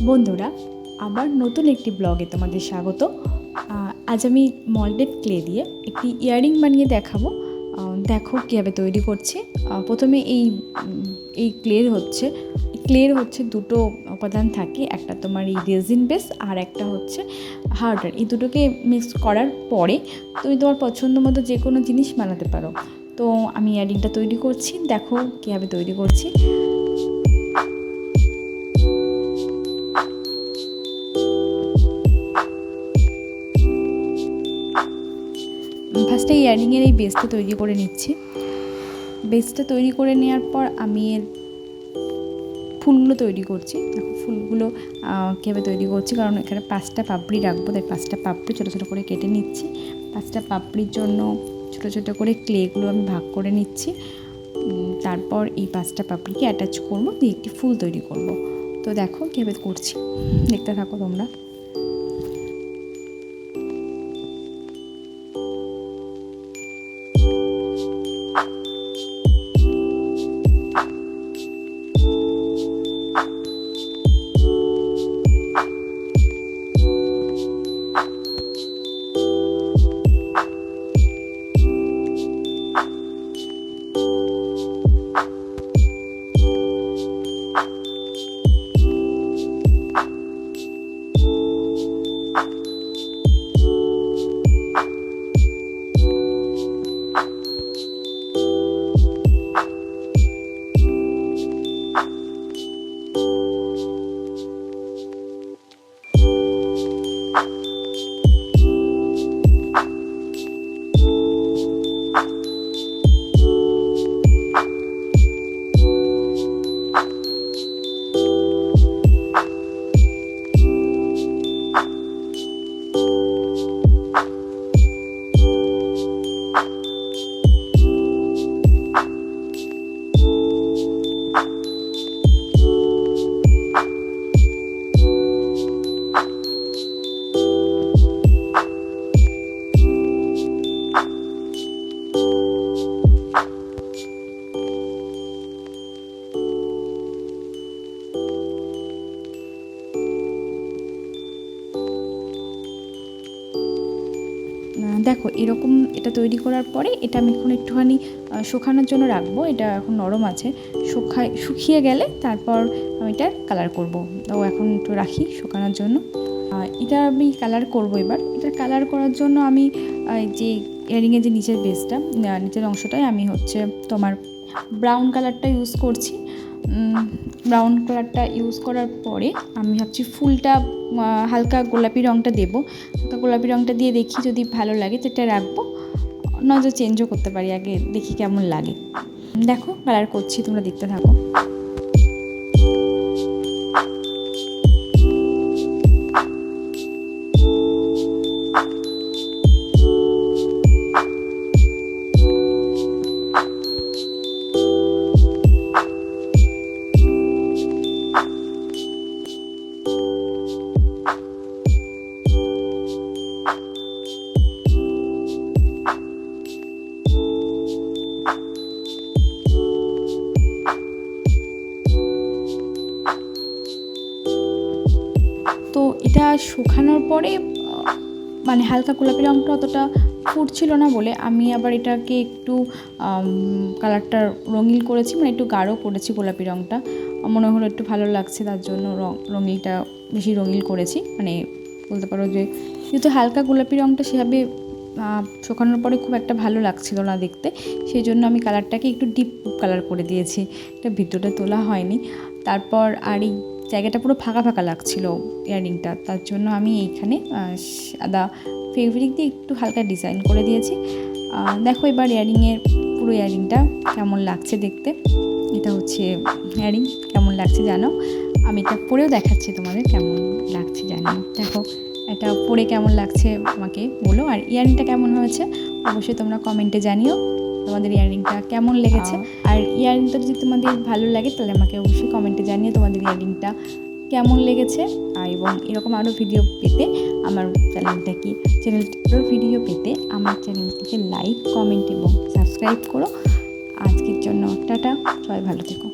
বন্ধুরা, আবার নতুন একটি ব্লগে তোমাদের স্বাগত। আজ আমি মল্ডেড ক্লে দিয়ে একটি ইয়াররিং বানিয়ে দেখাবো। দেখো কীভাবে তৈরি করছি। প্রথমে এই ক্লের হচ্ছে দুটো উপাদান থাকে, একটা তোমার এই রেজিন বেস আর একটা হচ্ছে হার্ডার। এই দুটোকে মিক্স করার পরে তুমি তোমার পছন্দ মতো যে কোনো জিনিস বানাতে পারো। তো আমি ইয়াররিংটা তৈরি করছি, দেখো কীভাবে তৈরি করছি। ফার্স্টে ইয়াররিংয়ের এই বেসটা তৈরি করে নিচ্ছি। বেসটা তৈরি করে নেওয়ার পর আমি এর ফুলগুলো তৈরি করছি। দেখো ফুলগুলো কীভাবে তৈরি করছি, কারণ এখানে 5টা পাপড়ি রাখবো, তাই 5টা পাপড়ি ছোটো ছোটো করে কেটে নিচ্ছি। 5টা পাপড়ির জন্য ছোটো ছোটো করে ক্লেগুলো আমি ভাগ করে নিচ্ছি। তারপর এই 5টা পাপড়িকে অ্যাটাচ করবো, দিয়ে একটি ফুল তৈরি করব। তো দেখো কীভাবে করছি, দেখতে থাকো তোমরা। দেখো এরকম এটা তৈরি করার পরে এটা আমি এখন একটুখানি শুকানোর জন্য রাখবো। এটা এখন নরম আছে, শুকিয়ে গেলে তারপর আমি এটা কালার করব। তো এখন একটু রাখি শুকানোর জন্য। এটা আমি কালার করব এবার। এটা কালার করার জন্য আমি যে ইয়াররিংয়ের যে নিচের বেসটা, নিচের অংশটায় আমি হচ্ছে তোমার ব্রাউন কালারটা ইউজ করছি। ব্রাউন কালারটা ইউজ করার পরে আমি ভাবছি ফুলটা হালকা গোলাপি রঙটা দেবো। হালকা গোলাপি রঙটা দিয়ে দেখি যদি ভালো লাগে সেটা রাখবো, নয়তো চেঞ্জও করতে পারি, আগে দেখি কেমন লাগে। দেখো কালার করছি, তোমরা দেখতে থাকো। তো এটা শুকানোর পরে মানে হালকা গোলাপি রঙটা অতটা ফুটছিল না বলে আমি আবার এটাকে একটু কালারটা রঙিন করেছি, মানে একটু গাঢ় করেছি গোলাপি রঙটা। মনে হলো একটু ভালো লাগছে, তার জন্য রঙিনটা বেশি রঙিন করেছি। মানে বলতে পারো যে যেহেতু হালকা গোলাপি রঙটা সেভাবে শুকানোর পরে খুব একটা ভালো লাগছিল না দেখতে, সেই জন্য আমি কালারটাকে একটু ডিপ কালার করে দিয়েছি। এটা ভিডিওটা তোলা হয়নি। তারপর আর এই জায়গাটা পুরো ফাঁকা ফাঁকা লাগছিল ইয়াররিংটা, তার জন্য আমি এইখানে সাদা ফেব্রিক দিয়ে একটু হালকা ডিজাইন করে দিয়েছি। দেখো এবার পুরো ইয়াররিংটা কেমন লাগছে দেখতে। এটা হচ্ছে ইয়াররিং, কেমন লাগছে জানো। আমি এটা পরেও দেখাচ্ছি তোমাদের কেমন লাগছে জানো। দেখো এটা পরে কেমন লাগছে আমাকে বলো, আর ইয়াররিংটা কেমন হয়েছে অবশ্যই তোমরা কমেন্টে জানিও তোমাদের ইয়াররিংটা কেমন লেগেছে। আর ইয়াররিংটা যদি তোমাদের ভালো লাগে তাহলে আমাকে অবশ্যই কমেন্টে জানিও তোমাদের ইয়াররিংটা কেমন লেগেছে। এবং এরকম আরও ভিডিও পেতে আমার চ্যানেলটির ভিডিও পেতে আমার চ্যানেলটিকে লাইক, কমেন্ট এবং সাবস্ক্রাইব করো। আজকের জন্য টাটা, সবাই ভালো থেকো।